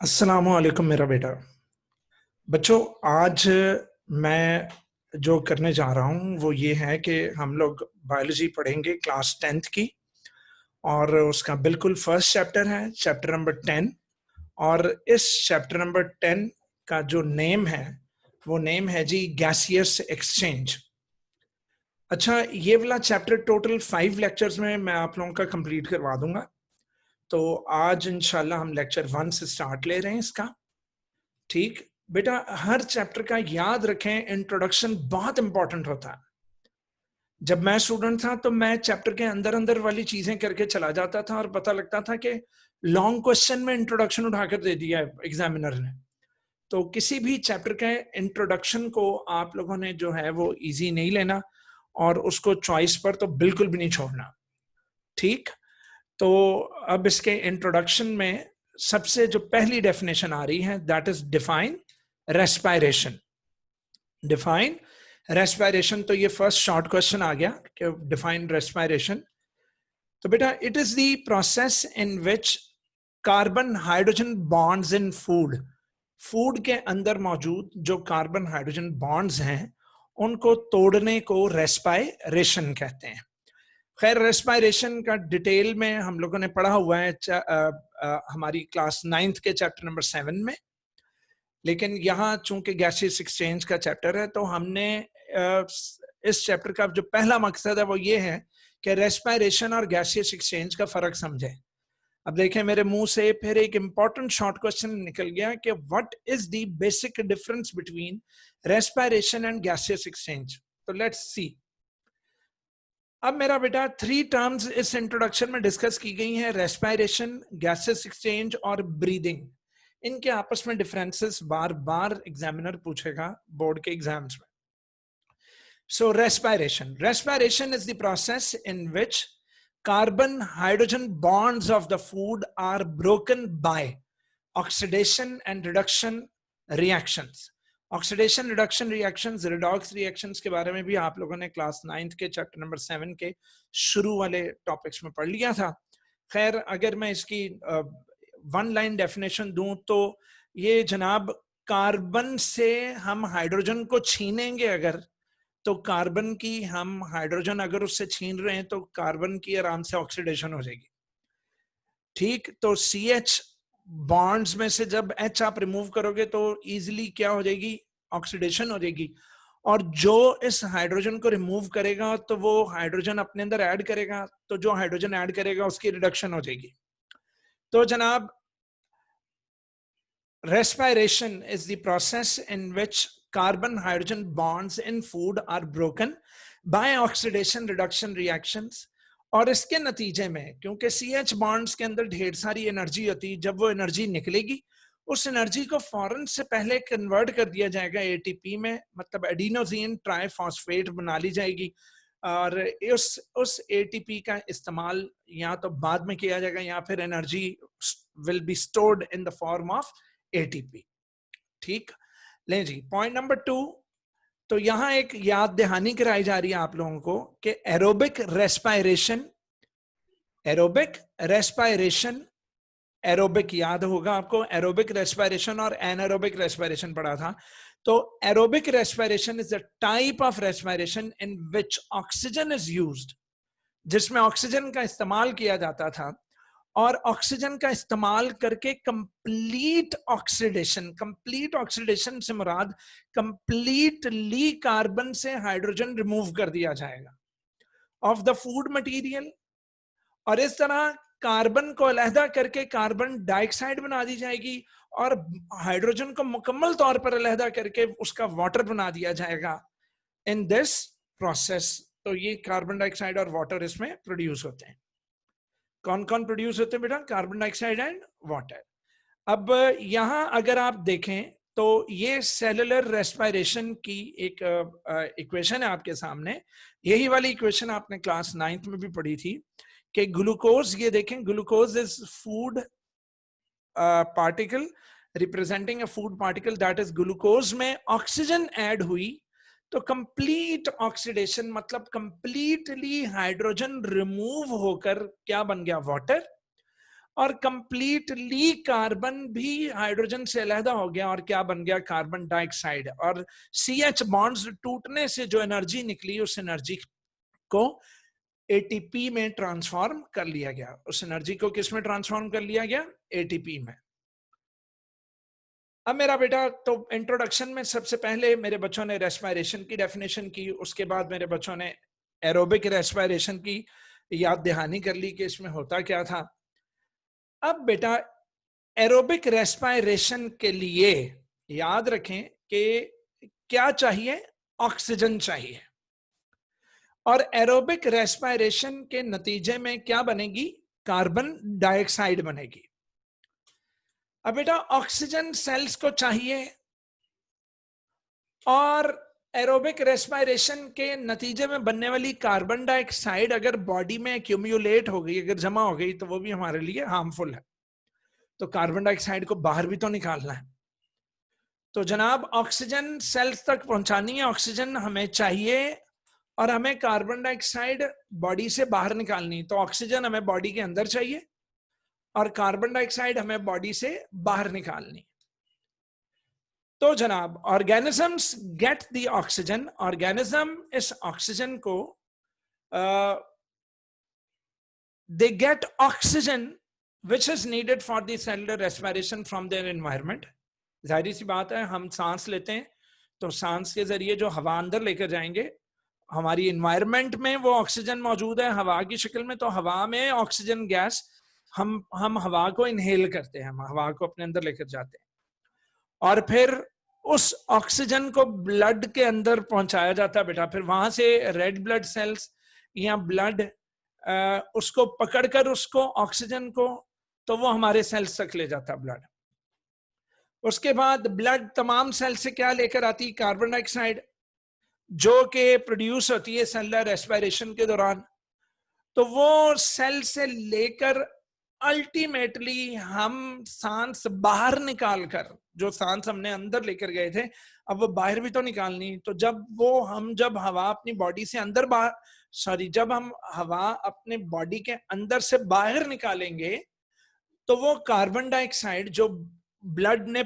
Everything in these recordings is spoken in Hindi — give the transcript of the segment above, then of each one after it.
अस्सलामुअलैकुम मेरा बेटा। बच्चों, आज मैं जो करने जा रहा हूँ वो ये है कि हम लोग बायोलॉजी पढ़ेंगे क्लास 10th की। और उसका बिल्कुल फर्स्ट चैप्टर है, चैप्टर नंबर 10। और इस चैप्टर नंबर 10 का जो नेम है वो नेम है जी गैसियस एक्सचेंज। अच्छा, ये वाला चैप्टर टोटल 5 लेक्चर्स में मैं आप लोगों का कंप्लीट करवा दूंगा। तो आज इंशाल्लाह हम लेक्चर 1 से स्टार्ट ले रहे हैं इसका। ठीक बेटा, हर चैप्टर का याद रखें, इंट्रोडक्शन बहुत इंपॉर्टेंट होता है। जब मैं स्टूडेंट था तो मैं चैप्टर के अंदर अंदर वाली चीजें करके चला जाता था और पता लगता था कि लॉन्ग क्वेश्चन में इंट्रोडक्शन उठाकर दे दिया है एग्जामिनर ने। तो किसी भी चैप्टर के इंट्रोडक्शन को आप लोगों ने जो है वो इजी नहीं लेना और उसको चॉइस पर तो बिल्कुल भी नहीं छोड़ना। ठीक, तो अब इसके इंट्रोडक्शन में सबसे जो पहली डेफिनेशन आ रही है that is define respiration. Define respiration, तो ये फर्स्ट शॉर्ट क्वेश्चन आ गया कि डिफाइन रेस्पायरेशन। तो बेटा, it is the process in which carbon hydrogen bonds in food, food के अंदर मौजूद जो कार्बन हाइड्रोजन बॉन्ड्स हैं उनको तोड़ने को रेस्पायरेशन कहते हैं। खैर, रेस्पायरेशन का डिटेल में हम लोगों ने पढ़ा हुआ है हमारी क्लास 9th के चैप्टर नंबर 7 में। लेकिन यहाँ चूंकि गैसियस एक्सचेंज का चैप्टर है तो हमने इस चैप्टर का जो पहला मकसद है वो ये है कि रेस्पायरेशन और गैसियस एक्सचेंज का फर्क समझें। अब देखें, मेरे मुंह से फिर एक इंपॉर्टेंट शॉर्ट क्वेश्चन निकल गया कि what is the basic difference between respiration and gaseous exchange. तो लेट्स सी। अब मेरा बेटा 3 टर्म्स इस इंट्रोडक्शन में डिस्कस की गई हैं, रेस्पायरेशन, गैसेस एक्सचेंज और ब्रीदिंग। इनके आपस में डिफरेंसेस बार बार एग्जामिनर पूछेगा बोर्ड के एग्जाम्स में। So respiration is the process in which carbon hydrogen bonds of the food are broken by oxidation and reduction reactions. Oxidation reduction reactions, redox reactions के बारे में भी आप लोगों ने क्लास 9th के चैप्टर नंबर 7 के शुरू वाले टॉपिक्स में पढ़ लिया था। खैर, अगर मैं इसकी वन लाइन डेफिनेशन दूं तो ये जनाब, कार्बन से हम हाइड्रोजन को छीनेंगे अगर, तो कार्बन की हम हाइड्रोजन अगर उससे छीन रहे हैं तो कार्बन की आराम से ऑक्सीडेशन हो जाएगी। ठीक, तो CH बॉन्ड्स में से जब H आप रिमूव करोगे तो इजीली क्या हो जाएगी, ऑक्सीडेशन हो जाएगी। और जो इस हाइड्रोजन को रिमूव करेगा तो वो हाइड्रोजन अपने अंदर ऐड करेगा, तो जो हाइड्रोजन ऐड करेगा उसकी रिडक्शन हो जाएगी। तो जनाब, respiration is the process in which carbon hydrogen bonds in food are broken by oxidation reduction reactions। और इसके नतीजे में, क्योंकि CH बॉन्ड्स के अंदर ढेर सारी एनर्जी होती है, जब वो एनर्जी निकलेगी उस एनर्जी को फौरन से पहले कन्वर्ट कर दिया जाएगा ATP में, मतलब एडिनोसिन ट्राइफॉस्फेट बना ली जाएगी। और उस ATP का इस्तेमाल या तो बाद में किया जाएगा या फिर energy will be stored in the form of ATP। ठीक, लें जी, पॉइंट नंबर 2। तो यहां एक याद दहानी कराई जा रही है आप लोगों को कि aerobic respiration, aerobic respiration, aerobic याद होगा आपको, एरोबिक रेस्पायरेशन और एनारोबिक रेस्पायरेशन पढ़ा था। तो aerobic respiration is the type of respiration in which oxygen is used, जिसमें ऑक्सीजन का इस्तेमाल किया जाता था। और ऑक्सीजन का इस्तेमाल करके कंप्लीट ऑक्सीडेशन से मुराद कंप्लीटली कार्बन से हाइड्रोजन रिमूव कर दिया जाएगा ऑफ द फूड मटेरियल। और इस तरह कार्बन को अलहदा करके कार्बन डाइऑक्साइड बना दी जाएगी और हाइड्रोजन को मुकम्मल तौर पर अलहदा करके उसका वाटर बना दिया जाएगा इन दिस प्रोसेस। तो ये कार्बन डाइऑक्साइड और वाटर इसमें प्रोड्यूस होते हैं। कौन कौन प्रोड्यूस होते हैं बेटा? Carbon dioxide and water. अब यहां अगर आप देखें तो ये सेलुलर रेस्पायरेशन की एक इक्वेशन है आपके सामने। यही वाली इक्वेशन आपने क्लास 9th में भी पढ़ी थी कि ग्लूकोज, ये देखें, glucose is food particle representing a food particle, that is glucose में ऑक्सीजन ऐड हुई तो कंप्लीट ऑक्सीडेशन, मतलब कंप्लीटली हाइड्रोजन रिमूव होकर क्या बन गया? वाटर। और कंप्लीटली कार्बन भी हाइड्रोजन से अलहदा हो गया और क्या बन गया, कार्बन डाइऑक्साइड। और CH बॉन्ड्स टूटने से जो एनर्जी निकली, उस एनर्जी को ATP में ट्रांसफॉर्म कर लिया गया। उस एनर्जी को किस में ट्रांसफॉर्म कर लिया गया, ATP में। अब मेरा बेटा, तो इंट्रोडक्शन में सबसे पहले मेरे बच्चों ने रेस्पिरेशन की डेफिनेशन की, उसके बाद मेरे बच्चों ने एरोबिक रेस्पिरेशन की याद दहानी कर ली कि इसमें होता क्या था। अब बेटा, एरोबिक रेस्पिरेशन के लिए याद रखें कि क्या चाहिए, ऑक्सीजन चाहिए। और एरोबिक रेस्पिरेशन के नतीजे में क्या बनेगी, कार्बन डाइऑक्साइड बनेगी। अब बेटा, ऑक्सीजन सेल्स को चाहिए और एरोबिक रेस्पिरेशन के नतीजे में बनने वाली कार्बन डाइऑक्साइड अगर बॉडी में एक्यूमुलेट हो गई, अगर जमा हो गई, तो वो भी हमारे लिए हार्मफुल है। तो कार्बन डाइऑक्साइड को बाहर भी तो निकालना है। तो जनाब, ऑक्सीजन सेल्स तक पहुंचानी है, ऑक्सीजन हमें चाहिए और हमें कार्बन डाइऑक्साइड बॉडी से बाहर निकालनी। तो ऑक्सीजन हमें बॉडी के अंदर चाहिए और कार्बन डाइऑक्साइड हमें बॉडी से बाहर निकालनी। तो जनाब, organisms get the oxygen, organism इस ऑक्सीजन को they get oxygen which is needed for the cellular respiration from their environment. जाहिर सी बात है, हम सांस लेते हैं तो सांस के जरिए जो हवा अंदर लेकर जाएंगे, हमारी एनवायरनमेंट में वो ऑक्सीजन मौजूद है हवा की शक्ल में, तो हवा में ऑक्सीजन गैस हम हवा को इनहेल करते हैं, हम हवा को अपने अंदर लेकर जाते हैं और फिर उस ऑक्सीजन को ब्लड के अंदर पहुंचाया जाता है बेटा। फिर वहां से रेड ब्लड सेल्स या ब्लड उसको पकड़कर उसको ऑक्सीजन को, तो वो हमारे सेल्स तक ले जाता है ब्लड। उसके बाद ब्लड तमाम सेल से क्या लेकर आती, कार्बन डाइऑक्साइड, जो कि प्रोड्यूस होती है सेलुलर रेस्पिरेशन के दौरान। तो वो सेल से लेकर अल्टीमेटली हम सांस बाहर निकालकर, जो सांस हमने अंदर लेकर गए थे, अब वो बाहर भी तो निकालनी। तो जब हवा अपनी बॉडी से अंदर जब हम हवा अपने बॉडी के अंदर से बाहर निकालेंगे, तो वो कार्बन डाइऑक्साइड जो ब्लड ने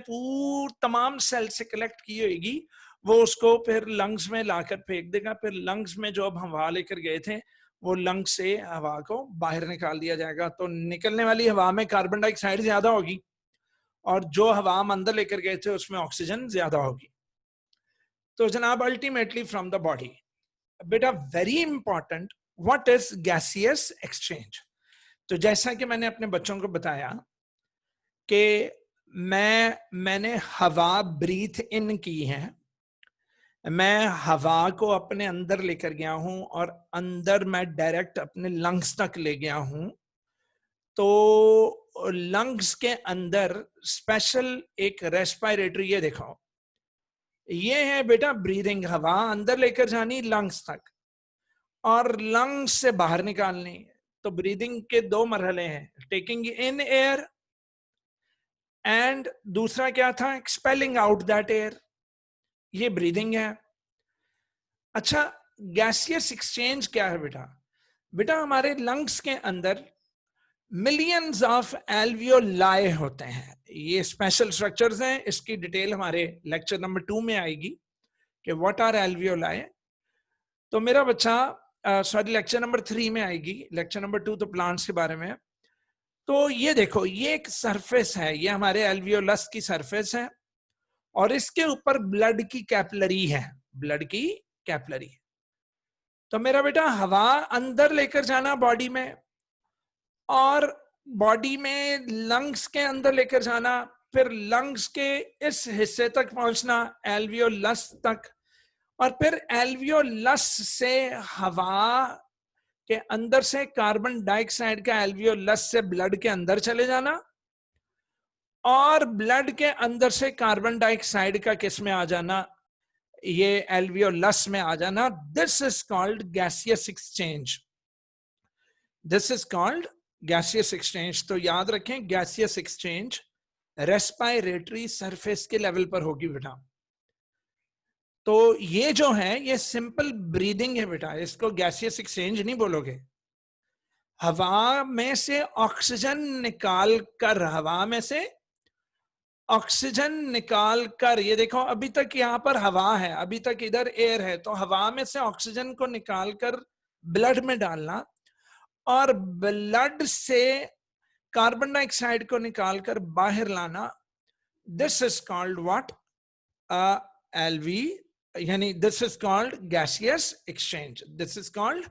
तमाम सेल से कलेक्ट की होगी, वो उसको फिर लंग्स में लाकर फेंक देगा। फिर लंग्स में जो अब हम हवा लेकर गए थे, वो लंग से हवा को बाहर निकाल दिया जाएगा। तो निकलने वाली हवा में कार्बन डाइऑक्साइड ज्यादा होगी और जो हवा हम अंदर लेकर गए थे उसमें ऑक्सीजन ज्यादा होगी। तो जनाब, अल्टीमेटली फ्रॉम द बॉडी, बेटा very important, what is gaseous exchange. तो जैसा कि मैंने अपने बच्चों को बताया कि मैंने हवा ब्रीथ इन की है, मैं हवा को अपने अंदर लेकर गया हूं और अंदर मैं डायरेक्ट अपने लंग्स तक ले गया हूं। तो लंग्स के अंदर स्पेशल एक रेस्पिरेटरी, ये देखो, ये है बेटा ब्रीदिंग, हवा अंदर लेकर जानी लंग्स तक और लंग्स से बाहर निकालनी। तो ब्रीदिंग के दो मरहले हैं, टेकिंग इन एयर एंड दूसरा क्या था, एक्सपेलिंग आउट दैट एयर, ये ब्रीदिंग है। अच्छा, गैसियस एक्सचेंज क्या है बेटा? बेटा हमारे लंग्स के अंदर मिलियंस ऑफ एल्वियोलाई होते हैं, ये स्पेशल स्ट्रक्चर्स हैं। इसकी डिटेल हमारे लेक्चर नंबर 2 में आएगी कि व्हाट आर एल्वियोलाई। तो मेरा बच्चा लेक्चर नंबर 3 में आएगी, लेक्चर नंबर 2 तो प्लांट्स के बारे में। तो ये देखो, ये एक सरफेस है, ये हमारे एल्वियोलस की सरफेस है और इसके ऊपर ब्लड की कैपिलरी है, ब्लड की कैपिलरी। तो मेरा बेटा हवा अंदर लेकर जाना बॉडी में और बॉडी में लंग्स के अंदर लेकर जाना, फिर लंग्स के इस हिस्से तक पहुंचना एल्वियोलस तक, और फिर एल्वियोलस से हवा के अंदर से कार्बन डाइऑक्साइड का एल्वियोलस से ब्लड के अंदर चले जाना और ब्लड के अंदर से कार्बन डाइऑक्साइड का किस में आ जाना, ये एल्वियोलस में आ जाना। This is called gaseous exchange, this is called gaseous exchange. तो याद रखें, गैसियस एक्सचेंज रेस्पिरेटरी सरफेस के लेवल पर होगी बेटा। तो ये जो है ये सिंपल ब्रीदिंग है बेटा, इसको गैसियस एक्सचेंज नहीं बोलोगे। हवा में से ऑक्सीजन निकाल कर, हवा में से ऑक्सीजन निकाल कर, ये देखो अभी तक यहां पर हवा है, अभी तक इधर एयर है, तो हवा में से ऑक्सीजन को निकाल कर ब्लड में डालना और ब्लड से कार्बन डाइऑक्साइड को निकालकर बाहर लाना, this is called what, LV, यानी this is called gaseous exchange, this is called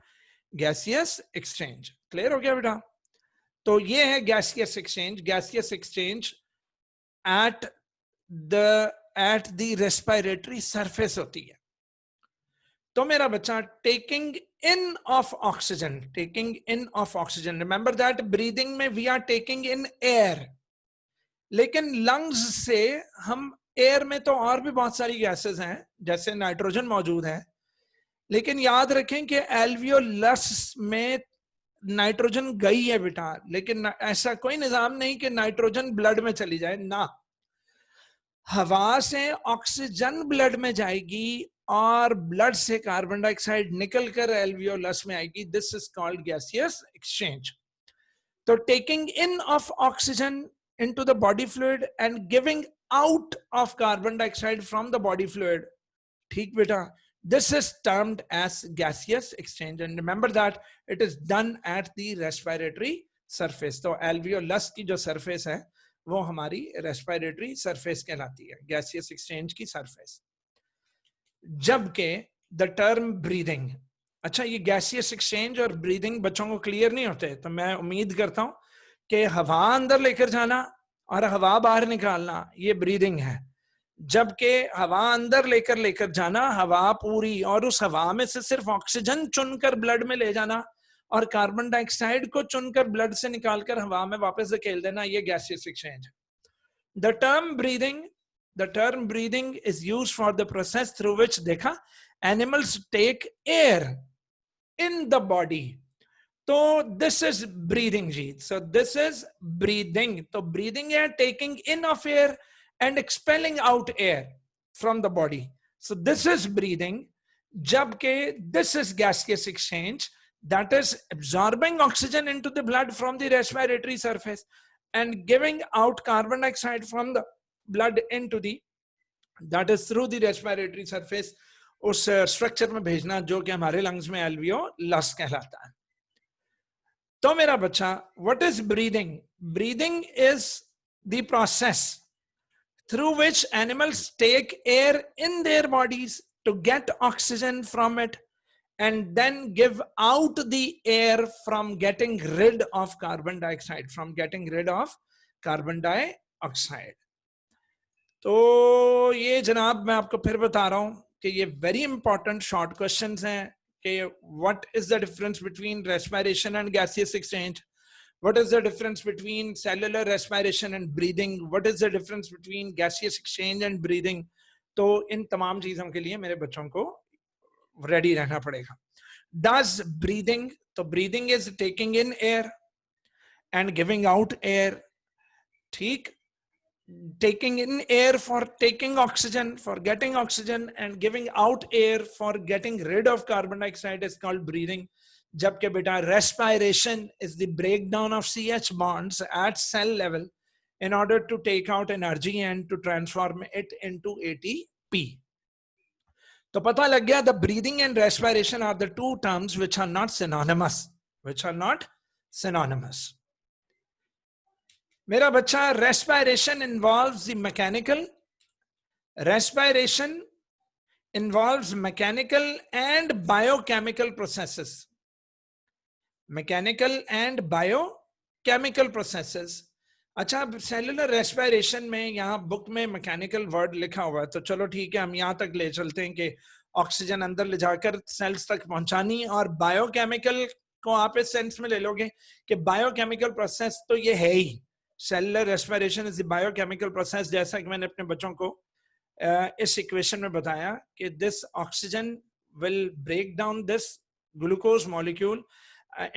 gaseous exchange. Clear हो गया बेटा? तो ये है gaseous exchange. Gaseous exchange at the respiratory surface होती है। तो मेरा बच्चा, taking in of oxygen, taking in of oxygen, remember that breathing में we are taking in air, लेकिन लंग्स से हम, एयर में तो और भी बहुत सारी गैसेस हैं, जैसे नाइट्रोजन मौजूद है, लेकिन याद रखें कि एल्वियोलस में नाइट्रोजन गई है बेटा, लेकिन ऐसा कोई निजाम नहीं कि नाइट्रोजन ब्लड में चली जाए ना। हवा से ऑक्सीजन ब्लड में जाएगी और ब्लड से कार्बन डाइऑक्साइड निकलकर एल्वियोलस में आएगी, this is called gaseous exchange. तो taking in of oxygen into the body fluid and giving out of carbon dioxide from the body fluid, ठीक बेटा, this is termed as gaseous exchange, and remember that it is done at the respiratory surface। तो alveolus की जो surface है वो हमारी respiratory surface कहलाती है, gaseous exchange की surface। जबकि the term breathing, अच्छा ये gaseous exchange और breathing बच्चों को क्लियर नहीं होते, तो मैं उम्मीद करता हूं कि हवा अंदर लेकर जाना और हवा बाहर निकालना ये ब्रीदिंग है, जबकि हवा अंदर लेकर जाना, हवा पूरी, और उस हवा में से सिर्फ ऑक्सीजन चुनकर ब्लड में ले जाना और कार्बन डाइऑक्साइड को चुनकर ब्लड से निकालकर हवा में वापस धकेल देना, ये gaseous exchange. The term breathing is used for the process through which, देखा, animals take air in the body, तो दिस इज ब्रीदिंग जी। So this is breathing. तो ब्रीदिंग है taking in of air and expelling out air from the body, so this is breathing. जबकि this is gaseous exchange, that is absorbing oxygen into the blood from the respiratory surface and giving out carbon dioxide from the blood into the, that is through the respiratory surface, उस स्ट्रक्चर में भेजना जो कि हमारे लंग्स में एल्वियोलस कहलाता है। तो मेरा बच्चा, what is breathing? Breathing is the process through which animals take air in their bodies to get oxygen from it and then give out the air from getting rid of carbon dioxide, from getting rid of carbon dioxide। तो ये जनाब मैं आपको फिर बता रहा हूं कि ये वेरी इंपॉर्टेंट शॉर्ट क्वेश्चंस हैं कि what is the difference between respiration and gaseous exchange, what is the difference between cellular respiration and breathing, what is the difference between gaseous exchange and breathing। तो इन तमाम चीजों के लिए मेरे बच्चों को रेडी रहना पड़ेगा। Does breathing, तो breathing is taking in air and giving out air, ठीक, taking in air for taking oxygen, for getting oxygen, and giving out air for getting rid of carbon dioxide is called breathing। जबकि बेटा respiration is the breakdown of CH bonds at cell level in order to take out energy and to transform it into ATP। तो पता लग गया, the breathing and respiration are the two terms which are not synonymous, which are not synonymous। मेरा बच्चा, respiration involves the mechanical, respiration involves mechanical and biochemical processes, mechanical and biochemical processes। अच्छा, सेलुलर रेस्पिरेशन में यहाँ बुक में मैकेनिकल वर्ड लिखा हुआ है, तो चलो ठीक है, हम यहाँ तक ले चलते हैं कि ऑक्सीजन अंदर ले जाकर सेल्स तक पहुंचानी, और बायोकेमिकल को आप इस सेंस में ले लोगे कि बायोकेमिकल प्रोसेस तो ये है ही, cellular respiration is the biochemical process, जैसा कि मैंने अपने बच्चों को इस इक्वेशन में बताया कि this oxygen will break down this glucose molecule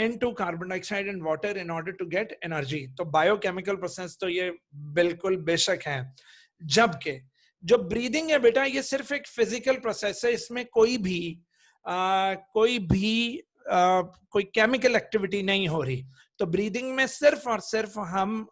into carbon dioxide and water in order to get energy। तो बायोकेमिकल प्रोसेस तो ये बिल्कुल बेशक है। जबकि जो ब्रीदिंग है बेटा, ये सिर्फ एक फिजिकल प्रोसेस है, इसमें कोई भी कोई केमिकल एक्टिविटी नहीं हो रही। तो ब्रीदिंग में सिर्फ और सिर्फ हम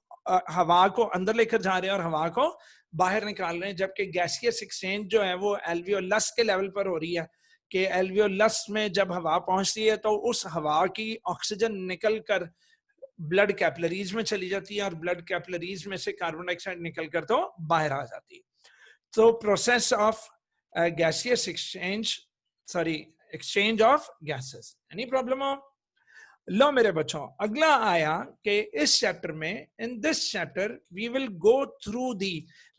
हवा को अंदर लेकर जा रहे हैं और हवा को बाहर निकाल रहे हैं, जबकि गैसियस एक्सचेंज जो है वो एल्वियोलस के लेवल पर हो रही है कि एल्वियोलस में जब हवा पहुंचती है तो उस हवा की ऑक्सीजन निकल कर ब्लड कैपिलरीज में चली जाती है और ब्लड कैपिलरीज में से कार्बन डाइऑक्साइड निकलकर तो बाहर आ जाती है। तो process of gaseous exchange, sorry exchange of gases. Any problem हो? लो मेरे बच्चों, अगला आया कि इस चैप्टर में, in this chapter we will go through the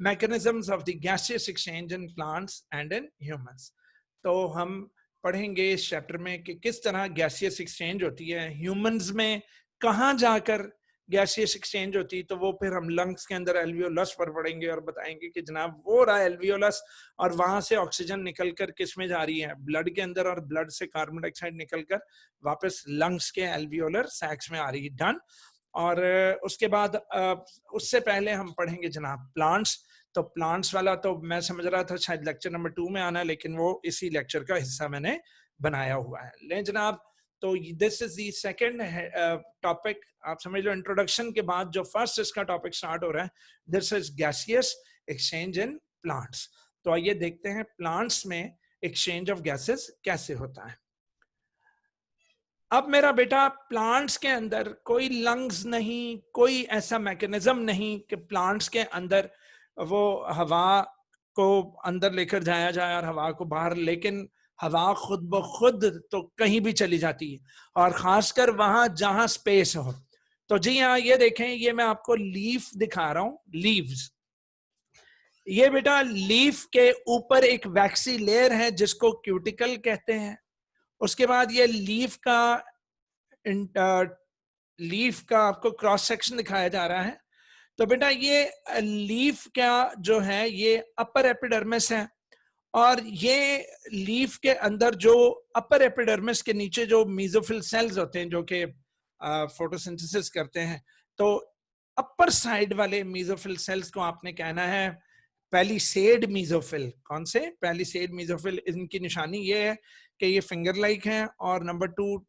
mechanisms of the gaseous exchange in plants and in humans. तो हम पढ़ेंगे इस चैप्टर में कि किस तरह गैसियस एक्सचेंज होती है ह्यूमंस में, कहाँ जाकर गैसियस एक्सचेंज होती, तो वो फिर हम लंग्स के अंदर एल्वियोलस पर पढ़ेंगे और बताएंगे कि जनाब वो रहा एल्वियोलस और वहां से ऑक्सीजन निकलकर किस में जा रही है, ब्लड के अंदर, और ब्लड से कार्बन डाइऑक्साइड निकलकर वापस लंग्स के एल्वियोलर सैक्स में आ रही है। डन। और उसके बाद उससे पहले हम पढ़ेंगे जनाब प्लांट्स। तो प्लांट्स वाला तो मैं समझ रहा था शायद लेक्चर नंबर 2 में आना है, लेकिन वो इसी लेक्चर का हिस्सा मैंने बनाया हुआ है। ले जनाब, तो this is the second topic. आप समझ लो इंट्रोडक्शन के बाद जो फर्स्ट इसका टॉपिक स्टार्ट हो रहा है, this is gaseous exchange in plants. तो आइए देखते हैं प्लांट्स में एक्सचेंज ऑफ गैसेस कैसे होता है। अब मेरा बेटा, प्लांट्स के अंदर कोई लंग्स नहीं, कोई ऐसा मैकेनिज्म नहीं कि प्लांट्स के अंदर वो हवा को अंदर लेकर जाया जाए और हवा को बाहर, लेकिन हवा खुद ब खुद तो कहीं भी चली जाती है, और खासकर वहां जहां स्पेस हो। तो जी हाँ, ये देखें, ये मैं आपको लीफ दिखा रहा हूं, लीव्स। ये बेटा लीफ के ऊपर एक वैक्सी लेयर है जिसको क्यूटिकल कहते हैं। उसके बाद ये लीफ का आपको क्रॉस सेक्शन दिखाया जा रहा है। तो बेटा ये लीफ का जो है ये अपर एपिडर्मिस है, और ये लीफ के अंदर जो अपर एपिडर्मिस के नीचे जो मेसोफिल सेल्स होते हैं जो कि फोटोसिंथेसिस करते हैं, तो अपर साइड वाले मेसोफिल सेल्स को आपने कहना है पैलिसेड मेसोफिल। कौन से? Palisade mesophyll. इनकी निशानी ये है कि ये फिंगर लाइक है, और नंबर 2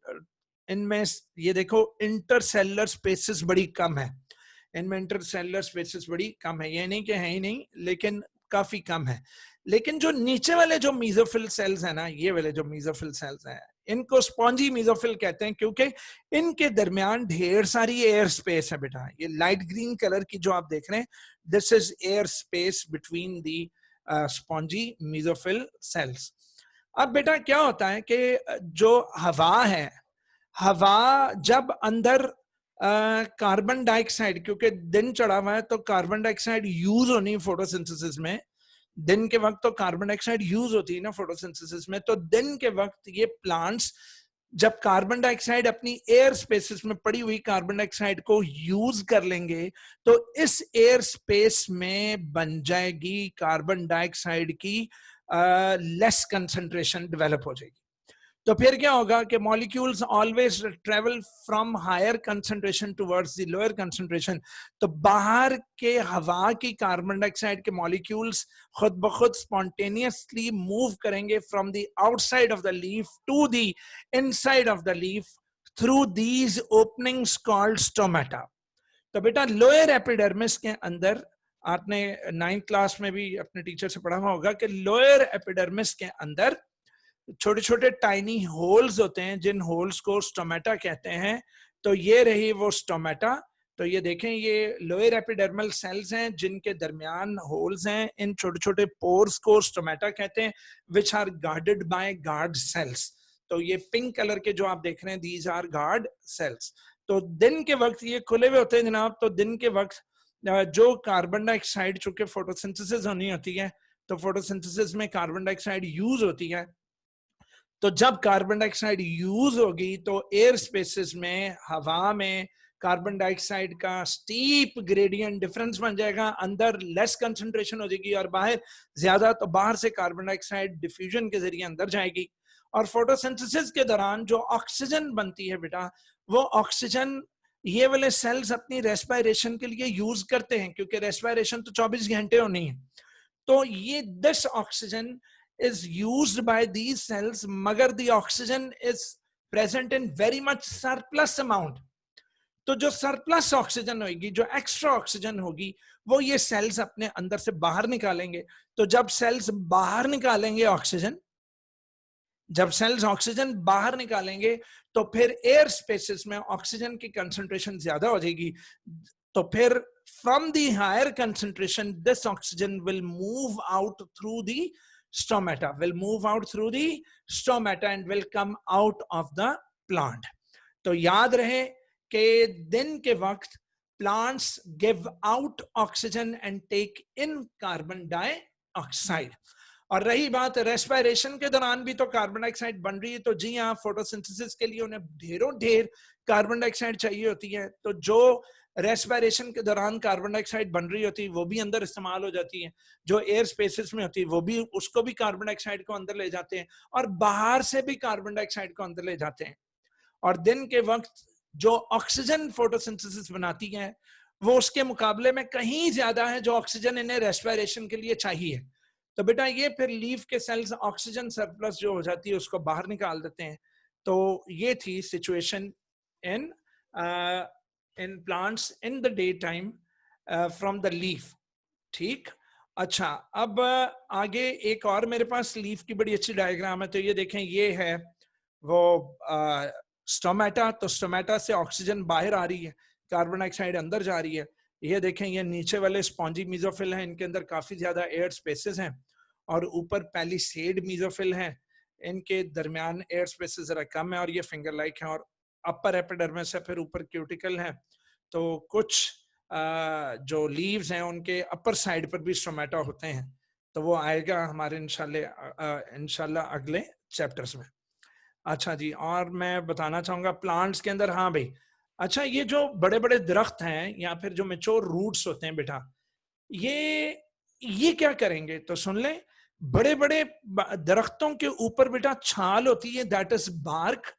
इनमें ये देखो इंटरसेलुलर स्पेसेस बड़ी कम है, इनमें इंटरसेलुलर स्पेसेस बड़ी कम है। ये नहीं कि है ही नहीं, लेकिन काफी कम है। लेकिन जो नीचे वाले जो मेसोफिल सेल्स है ना, ये वाले जो मेसोफिल सेल्स हैं, इनको स्पॉन्जी मेसोफिल कहते हैं, क्योंकि इनके दरमियान ढेर सारी एयर स्पेस है बेटा। ये लाइट ग्रीन कलर की जो आप देख रहे हैं, this is air space between the spongy mesophyll cells. अब बेटा क्या होता है कि जो हवा है, हवा जब अंदर कार्बन डाइऑक्साइड, क्योंकि दिन चढ़ा हुआ है तो कार्बन डाइऑक्साइड यूज होनी फोटोसिंथेसिस में, दिन के वक्त तो कार्बन डाइऑक्साइड यूज होती है ना फोटोसिंथेसिस में, तो दिन के वक्त ये प्लांट्स जब कार्बन डाइऑक्साइड अपनी एयर स्पेसेस में पड़ी हुई कार्बन डाइऑक्साइड को यूज कर लेंगे, तो इस एयर स्पेस में बन जाएगी कार्बन डाइऑक्साइड की लेस कंसंट्रेशन डेवलप हो जाएगी। तो फिर क्या होगा कि molecules always travel from higher concentration towards the lower concentration. तो बाहर के हवा की कार्बन डाइऑक्साइड के मॉलिक्यूल्स खुद ब खुद स्पॉन्टेनियसली मूव करेंगे from the outside of the leaf to the inside of the leaf through these openings called stomata. तो बेटा लोअर एपिडर्मिस के अंदर, आपने 9th क्लास में भी अपने टीचर से पढ़ा होगा कि लोअर एपिडर्मिस के अंदर छोटे छोटे टाइनी होल्स होते हैं, जिन होल्स को स्टोमेटा कहते हैं। तो ये रही वो स्टोमेटा। तो ये देखें, ये लोअर एपिडर्मल सेल्स हैं जिनके दरमियान होल्स हैं। इन छोटे छोटे पोर्स को स्टोमेटा कहते हैं, which are guarded by guard cells. तो ये पिंक कलर के जो आप देख रहे हैं, दीज आर गार्ड सेल्स। तो दिन के वक्त ये खुले हुए होते हैं जनाब। तो दिन के वक्त जो कार्बन डाइऑक्साइड, चूंकि फोटोसिंथेसिस होनी होती है, तो फोटोसिंथेसिस में कार्बन डाइऑक्साइड यूज होती है। तो जब कार्बन डाइऑक्साइड यूज होगी तो एयर स्पेसेस में, हवा में कार्बन डाइऑक्साइड का स्टीप ग्रेडियंट डिफरेंस बन जाएगा, अंदर लेस कंसंट्रेशन हो जाएगी और बाहर ज्यादा। तो बाहर से कार्बन डाइऑक्साइड डिफ्यूजन के जरिए अंदर जाएगी, और फोटोसिंथेसिस के दौरान जो ऑक्सीजन बनती है बेटा, वो ऑक्सीजन ये वाले सेल्स अपनी रेस्पिरेशन के लिए यूज करते हैं, क्योंकि रेस्पिरेशन तो 24 घंटे होनी है। तो ये this oxygen is used by these cells, मगर the oxygen is present in very much surplus amount. तो जो सरप्लस ऑक्सीजन होगी, जो एक्स्ट्रा ऑक्सीजन होगी, वो ये सेल्स अपने अंदर से बाहर निकालेंगे। तो जब सेल्स बाहर निकालेंगे ऑक्सीजन, जब सेल्स ऑक्सीजन बाहर निकालेंगे, तो फिर एयर स्पेसेस में ऑक्सीजन की कंसंट्रेशन ज्यादा हो जाएगी। तो फिर from the higher concentration this oxygen will move out through the stomata, will move out through the stomata and will come out of the plant. तो याद रहे कि दिन के वक्त plants give out oxygen and take in carbon dioxide। और रही बात रेस्पिरेशन के दौरान भी तो कार्बन डाइऑक्साइड बन रही है, तो जी हाँ, फोटोसिंथेसिस के लिए उन्हें ढेरों ढेर कार्बन डाइऑक्साइड चाहिए होती है। तो जो रेस्पिरेशन के दौरान कार्बन डाइऑक्साइड बन रही होती है वो भी अंदर इस्तेमाल हो जाती है, जो एयर स्पेसेस में होती है वो भी, उसको भी कार्बन डाइऑक्साइड को अंदर ले जाते हैं, और बाहर से भी कार्बन डाइऑक्साइड को अंदर ले जाते हैं। और दिन के वक्त जो ऑक्सीजन फोटोसिंथेसिस बनाती है वो उसके मुकाबले में कहीं ज्यादा है जो ऑक्सीजन इन्हें रेस्पिरेशन के लिए चाहिए। तो बेटा ये फिर लीफ के सेल्स ऑक्सीजन सरप्लस जो हो जाती है उसको बाहर निकाल देते हैं। तो ये थी situation in in plants in the day time from the leaf. ठीक, अच्छा, अब आगे एक और मेरे पास लीफ की बड़ी अच्छी डायग्राम है। तो ये देखें, ये है वो स्टोमेटा। तो स्टोमेटा से ऑक्सीजन बाहर आ रही है, कार्बन डाइऑक्साइड अंदर जा रही है। ये देखें, ये नीचे वाले स्पॉन्जी मीजोफिल हैं, इनके अंदर काफी ज्यादा एयर स्पेसेस हैं, और ऊपर पैलिसेड मीजोफिल हैं, इनके दरमियान एयर स्पेसेस जरा कम है और ये फिंगर लाइक है। और अपर एपिडर्मिस है, फिर ऊपर क्यूटिकल है। तो कुछ जो लीव्स हैं उनके अपर साइड पर भी स्टोमेटा होते हैं। तो वो आएगा हमारे इंशाल्लाह अगले चैप्टर्स में। अच्छा जी, और मैं बताना चाहूंगा प्लांट्स के अंदर, हाँ भाई, अच्छा, ये जो बड़े बड़े दरख्त हैं या फिर जो मेच्योर रूट्स होते हैं बेटा, ये क्या करेंगे? तो सुन लें, बड़े बड़े दरख्तों के ऊपर बेटा छाल होती है, दैट इज बार्क।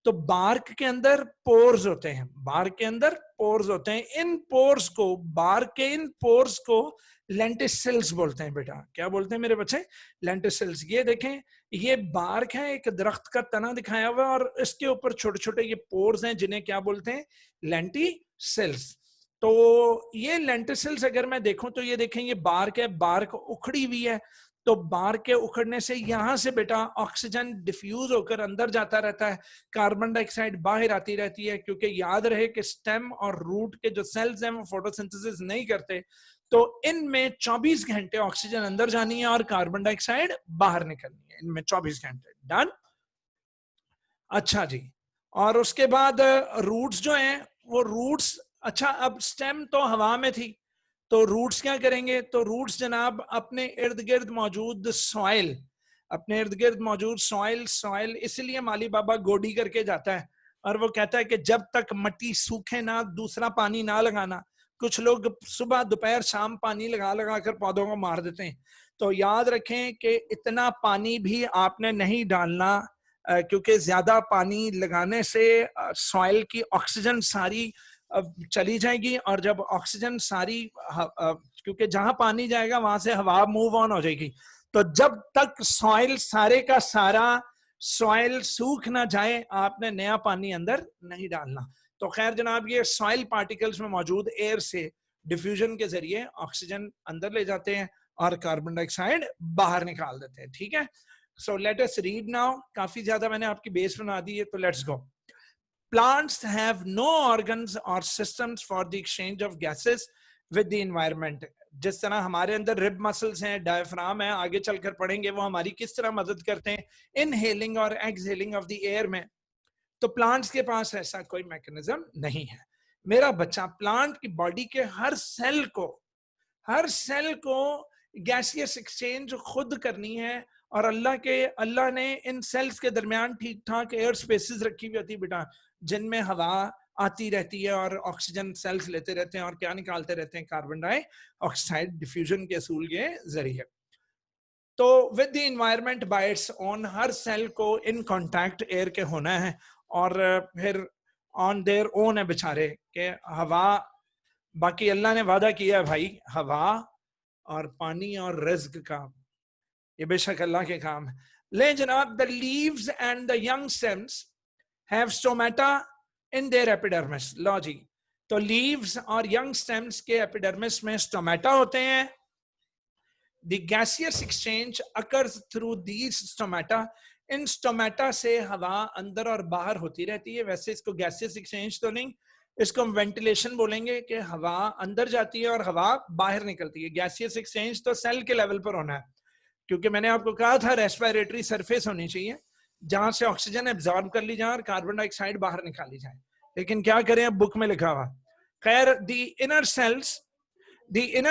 तो बार्क के अंदर पोर्स होते हैं, बार्क के अंदर पोर्स होते हैं। इन पोर्स को, बार्क के इन पोर्स को लेंटिसल्स बोलते हैं बेटा। क्या बोलते हैं मेरे बच्चे? लेंटिसल्स। ये देखें, ये बार्क है, एक दरख्त का तना दिखाया हुआ है, और इसके ऊपर छोटे छोटे ये पोर्स हैं जिन्हें क्या बोलते हैं? लेंटिसल्स। तो ये लेंटिसल्स अगर मैं देखूं तो ये देखें, ये बार्क है, बार्क उखड़ी हुई है। तो बार्क के उखड़ने से यहां से बेटा ऑक्सीजन डिफ्यूज होकर अंदर जाता रहता है, कार्बन डाइऑक्साइड बाहर आती रहती है। क्योंकि याद रहे कि स्टेम और रूट के जो सेल्स हैं वो फोटोसिंथेसिस नहीं करते, तो इनमें 24 घंटे ऑक्सीजन अंदर जानी है और कार्बन डाइऑक्साइड बाहर निकलनी है, इनमें 24 घंटे। डन? अच्छा जी, और उसके बाद रूट्स जो हैं वो रूट्स, अच्छा, अब स्टेम तो हवा में थी, तो रूट्स क्या करेंगे? तो रूट्स जनाब अपने इर्द गिर्द मौजूद सॉइल, अपने इर्द गिर्द मौजूद सॉइल इसलिए माली बाबा गोडी करके जाता है, और वो कहता है कि जब तक मट्टी सूखे ना दूसरा पानी ना लगाना। कुछ लोग सुबह दोपहर शाम पानी लगा लगा कर पौधों को मार देते हैं। तो याद रखें कि इतना पानी भी आपने नहीं डालना, क्योंकि ज्यादा पानी लगाने से सॉइल की ऑक्सीजन सारी चली जाएगी, और जब ऑक्सीजन सारी, क्योंकि जहां पानी जाएगा वहां से हवा मूव ऑन हो जाएगी। तो जब तक सॉइल सारे का सारा सॉइल सूख ना जाए आपने नया पानी अंदर नहीं डालना। तो खैर जनाब, ये सॉइल पार्टिकल्स में मौजूद एयर से डिफ्यूजन के जरिए ऑक्सीजन अंदर ले जाते हैं और कार्बन डाइऑक्साइड बाहर निकाल देते हैं। ठीक है, so let us read now. काफी ज्यादा मैंने आपकी बेस बना दी है, तो let's go. Plants have no organs or systems for the exchange of gases with the environment. जिस तरह हमारे अंदर रिब मसल्स हैं, डायफ्राम है, आगे चलकर पढ़ेंगे वो हमारी किस तरह मदद करते हैं इनहेलिंग और एक्सहेलिंग ऑफ द एयर में। तो प्लांट्स के पास ऐसा कोई मैकेनिज्म नहीं है। मेरा बच्चा, प्लांट की बॉडी के हर सेल को गैसियस एक्सचेंज खुद करनी है, और अल्लाह ने इन सेल्स के दरमियान ठीक ठाक एयर स्पेसेस रखी हुई होती बेटा, जिनमें हवा आती रहती है और ऑक्सीजन सेल्स लेते रहते हैं और क्या निकालते रहते हैं? कार्बन डाइऑक्साइड, डिफ्यूजन के असूल के जरिए। तो with the environment by its own, हर सेल को इन कांटेक्ट एयर के होना है, और फिर ऑन देयर ओन है बेचारे के हवा। बाकी अल्लाह ने वादा किया है भाई, हवा और पानी और रिज्क का, ये बेशक अल्लाह के काम है। ले जनाब, the leaves and the young stems have stomata in their epidermis. लो जी, तो लीव्स और यंग स्टेम्स के एपिडर्मिस में स्टोमेटा होते हैं। The gaseous exchange occurs through these stomata. इन स्टोमेटा से हवा अंदर और बाहर होती रहती है। वैसे इसको गैसियस एक्सचेंज तो नहीं, इसको हम वेंटिलेशन बोलेंगे कि हवा अंदर जाती है और हवा बाहर निकलती है। गैसियस एक्सचेंज तो सेल के लेवल पर होना है, क्योंकि मैंने आपको कहा था रेस्पिरेटरी सरफेस होनी चाहिए जहां से ऑक्सीजन एब्जॉर्ब कर ली जाए और कार्बन डाइऑक्साइड बाहर निकाली जाए। लेकिन क्या करें, अब बुक में लिखा हुआ। खैर, the inner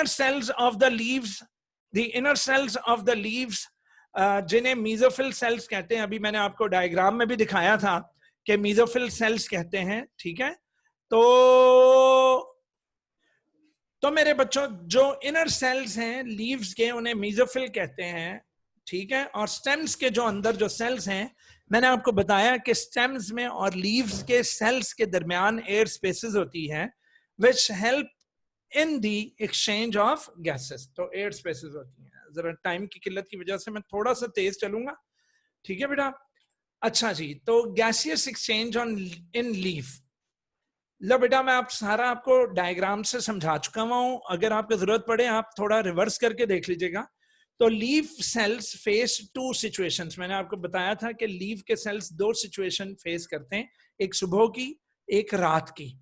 cells of the leaves जिन्हें मीजोफिल सेल्स कहते हैं, अभी मैंने आपको डायग्राम में भी दिखाया था कि मीजोफिल सेल्स कहते हैं, ठीक है। तो मेरे बच्चों, जो इनर सेल्स हैं लीव्स के उन्हें मीजोफिल कहते हैं, ठीक है। और स्टेम्स के जो अंदर जो सेल्स हैं, मैंने आपको बताया कि स्टेम्स में और लीव्स के सेल्स के दरमियान एयर स्पेसेस होती हैं which help in the exchange of gases. तो एयर स्पेसेस होती हैं। जरा टाइम की किल्लत की वजह से मैं थोड़ा सा तेज चलूंगा, ठीक है बेटा। अच्छा जी, तो gaseous exchange on in leaf. लो बेटा, मैं आपको डायग्राम से समझा चुका हूं। अगर आपको जरूरत पड़े आप थोड़ा रिवर्स करके देख लीजिएगा। तो leaf cells face two situations. मैंने आपको बताया था कि लीफ के सेल्स दो सिचुएशन फेस करते हैं, एक सुबह की, एक रात की।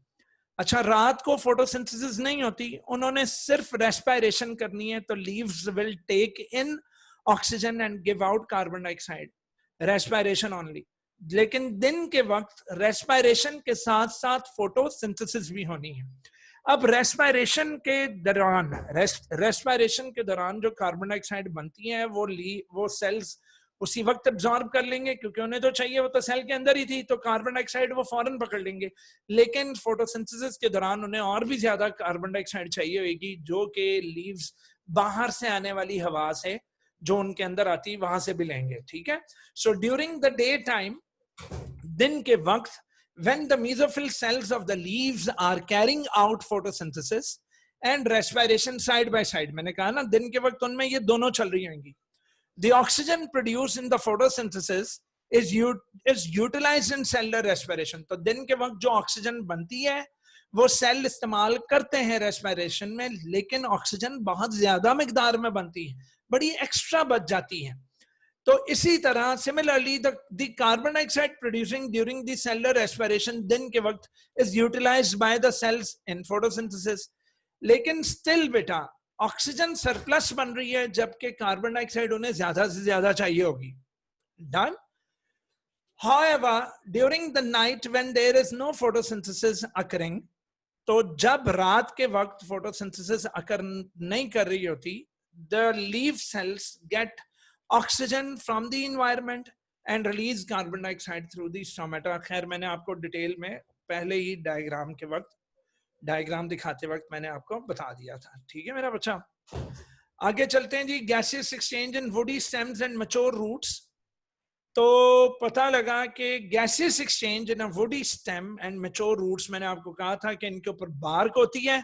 अच्छा, रात को फोटोसिंथेसिस नहीं होती, उन्होंने सिर्फ रेस्पिरेशन करनी है, तो leaves will take in oxygen and give out carbon dioxide, respiration only. लेकिन दिन के वक्त रेस्पिरेशन के साथ साथ फोटोसिंथेसिस भी होनी है। अब रेस्पिरेशन के दौरान जो कार्बन डाइऑक्साइड बनती है वो सेल्स उसी वक्त एब्जॉर्ब कर लेंगे, क्योंकि उन्हें तो चाहिए, वो तो सेल के अंदर ही थी, तो कार्बन डाइऑक्साइड वो फौरन पकड़ लेंगे। लेकिन फोटोसिंथेसिस के दौरान उन्हें और भी ज्यादा कार्बन डाइऑक्साइड चाहिए होगी, जो कि लीव्स बाहर से आने वाली हवा से जो उनके अंदर आती है वहां से भी लेंगे, ठीक है। So during the day time, दिन के वक्त, when the mesophyll cells of the leaves are carrying out photosynthesis and respiration side by side, मैंने कहा ना दिन के वक्त उनमें ये दोनों चल रही होंगी। The oxygen produced in the photosynthesis is utilized in cellular respiration. तो दिन के वक्त जो ऑक्सीजन बनती है वो सेल इस्तेमाल करते हैं रेस्पिरेशन में, लेकिन ऑक्सीजन बहुत ज्यादा मिकदार में बनती है, बड़ी एक्स्ट्रा बच जाती है। तो इसी तरह similarly the carbon dioxide producing during the cellular respiration दिन के वक्त is utilised by the cells in photosynthesis. लेकिन स्टिल बेटा ऑक्सीजन सरप्लस बन रही है, जबकि कार्बन डाइऑक्साइड उन्हें ज्यादा से ज्यादा चाहिए होगी। Done. However, during the night when there is no photosynthesis occurring, तो जब रात के वक्त फोटोसिंथेसिस अकर नहीं कर रही होती, the leaf cells get oxygen from the environment and release carbon dioxide through the stomata. खैर, मैंने आपको डिटेल में पहले ही डायग्राम दिखाते वक्त मैंने आपको बता दिया था, ठीक है मेरा बच्चा। आगे चलते हैं जी। Gaseous exchange in woody stems and mature roots. तो पता लगा कि gaseous exchange in woody stem and mature roots, मैंने आपको कहा था कि इनके ऊपर बार्क होती है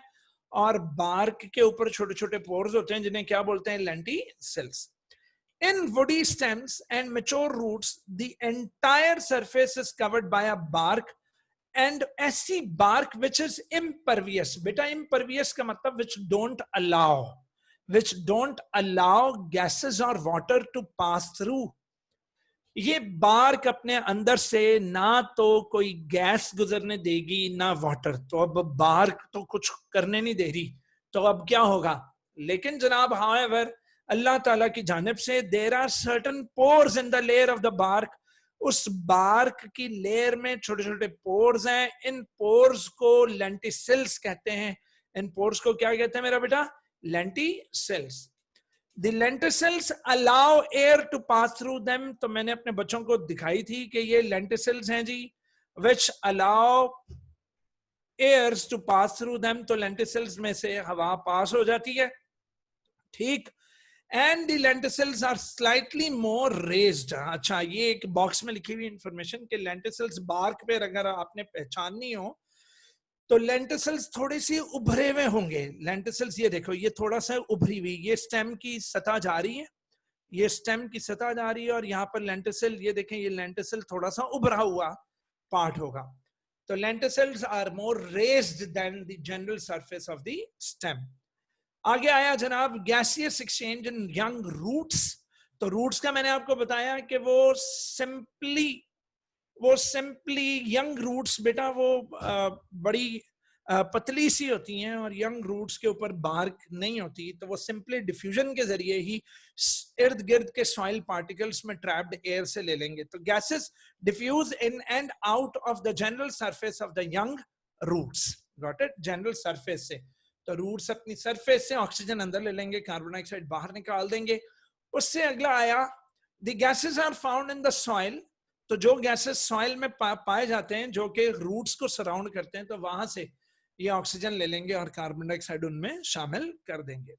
और बार्क के ऊपर छोटे छोटे पोर्स होते हैं जिन्हें क्या बोलते हैं, लेंटिसिल्स। In woody stems and mature roots, the entire surface is covered by a bark, and ऐसी bark which is impervious. बेटा impervious का मतलब which don't allow gases or water to pass through. ये बार्क अपने अंदर से ना तो कोई गैस गुजरने देगी ना वाटर, तो अब बार्क तो कुछ करने नहीं दे रही, तो अब क्या होगा। लेकिन जनाब, however, अल्लाह ताला की जानिब से there are certain pores in the layer of the bark. उस बार्क की लेयर में छोटे छोटे पोर्स हैं। इन पोर्स को लेंटिसिल्स कहते हैं। इन पोर्स को क्या कहते हैं मेरा बेटा, लेंटिसिल्स। The lenticels allow air to pass through them. तो मैंने अपने बच्चों को दिखाई थी कि ये lenticels हैं जी, which allow airs to pass through them. तो lenticels में से हवा पास हो जाती है, ठीक। And the lenticels are slightly more raised. अच्छा, ये एक बॉक्स में लिखी हुई इंफॉर्मेशन कि lenticels बार्क पे अगर आपने पहचाननी हो तो लेंटिसल्स थोड़ी सी उभरे हुए होंगे। लेंटिसल्स ये देखो, ये थोड़ा सा उभरी हुई, ये स्टेम की सतह जा रही है, ये स्टेम की सतह जा रही है, और यहाँ पर लेंटिसल, ये देखें, ये लेंटिसल थोड़ा सा उभरा हुआ पार्ट होगा। तो lenticels are more raised than the general surface of the stem. आगे आया जनाब gaseous exchange in young roots. तो रूट्स का मैंने आपको बताया कि वो सिंपली यंग रूट्स बेटा वो बड़ी पतली सी होती हैं और यंग रूट्स के ऊपर बार्क नहीं होती, तो वो सिंपली डिफ्यूजन के जरिए ही इर्द गिर्द के सॉइल पार्टिकल्स में ट्रैप्ड एयर से ले लेंगे। तो gases diffuse in and out of the general surface of the young roots. Got it? General surface से, तो रूट्स अपनी सरफेस से ऑक्सीजन अंदर ले लेंगे, कार्बन डाइऑक्साइड बाहर निकाल देंगे। उससे अगला आया the gases are found in the soil. तो जो गैसेस सॉइल में पाए जाते हैं जो कि रूट्स को सराउंड करते हैं, तो वहां से ये ऑक्सीजन ले लेंगे और कार्बन डाइऑक्साइड उनमें शामिल कर देंगे।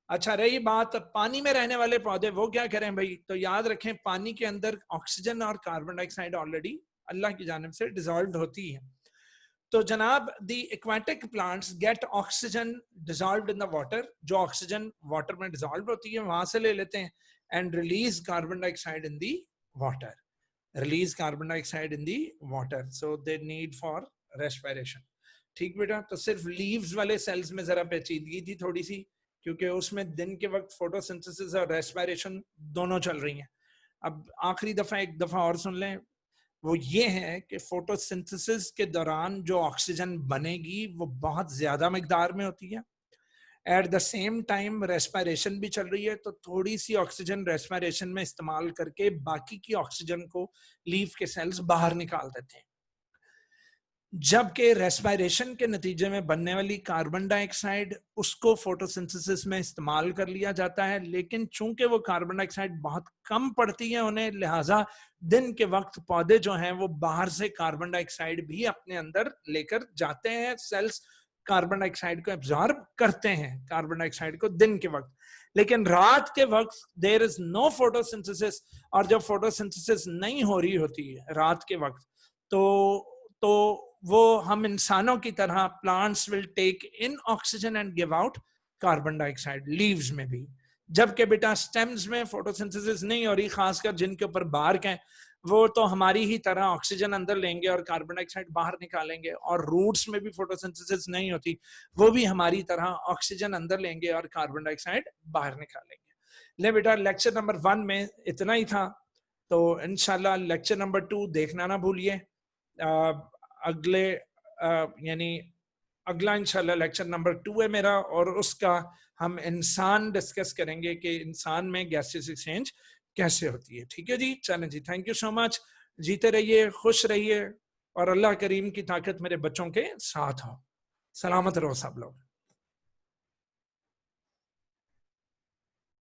अच्छा, रही बात पानी में रहने वाले पौधे, वो क्या करें भाई? तो याद रखें पानी के अंदर ऑक्सीजन और कार्बन डाइऑक्साइड ऑलरेडी अल्लाह की जानिब से डिसॉल्व होती है। तो जनाब the aquatic plants gate oxygen dissolved in the water. जो ऑक्सीजन वाटर में डिसॉल्व होती है वहां से ले लेते हैं and release carbon dioxide in the water. Release carbon dioxide in the water, so they need for respiration. ठीक बेटा? तो सिर्फ लीव्स वाले सेल्स में जरा पेचीदगी थी थोड़ी सी, क्योंकि उसमें दिन के वक्त फोटोसिंथेसिस और रेस्पिरेशन दोनों चल रही हैं। अब आखिरी दफा एक दफा और सुन लें, वो ये है कि फोटोसिंथेसिस के दौरान जो ऑक्सीजन बनेगी वो बहुत ज्यादा मिकदार में होती है। At the same time respiration भी चल रही है, तो थोड़ी सी ऑक्सीजन रेस्पिरेशन में इस्तेमाल करके बाकी की ऑक्सीजन को लीफ के सेल्स बाहर निकाल देते हैं। जबकि रेस्पिरेशन के नतीजे में बनने वाली कार्बन डाइऑक्साइड उसको फोटोसिंथेसिस में इस्तेमाल कर लिया जाता है, लेकिन चूंकि वो कार्बन डाइऑक्साइड बहुत कम पड़ती है उन्हें, लिहाजा दिन के वक्त पौधे जो हैं वो बाहर से कार्बन डाइऑक्साइड भी अपने अंदर लेकर जाते हैं। सेल्स कार्बन डाइऑक्साइड को एब्जॉर्ब करते हैं, कार्बन डाइऑक्साइड को दिन के वक्त। लेकिन रात के वक्त देयर इज नो फोटोसिंथेसिस, और जब फोटोसिंथेसिस नहीं हो रही होती है रात के वक्त, तो वो हम इंसानों की तरह plants will take in oxygen and give out carbon dioxide, leaves में भी। जबकि बेटा स्टेम्स में फोटोसिंथेसिस नहीं हो रही, खासकर जिनके ऊपर बार्क हैं, वो तो हमारी ही तरह ऑक्सीजन अंदर लेंगे और कार्बन डाइऑक्साइड बाहर निकालेंगे। और रूट्स में भी फोटोसिंथेसिस नहीं होती, वो भी हमारी तरह ऑक्सीजन अंदर लेंगे और कार्बन डाइऑक्साइड बाहर निकालेंगे। ले बेटा, लेक्चर नंबर 1 में इतना ही था, तो इंशाल्लाह लेक्चर नंबर 2 देखना ना भूलिए। अगले यानी अगला इंशाल्लाह लेक्चर नंबर 2 है मेरा, और उसका हम इंसान डिस्कस करेंगे कि इंसान में गैसेस एक्सचेंज कैसे होती है। ठीक है जी? चलें जी, थैंक यू सो मच। जीते रहिए, खुश रहिए, और अल्लाह करीम की ताकत मेरे बच्चों के साथ हो। सलामत रहो सब लोग।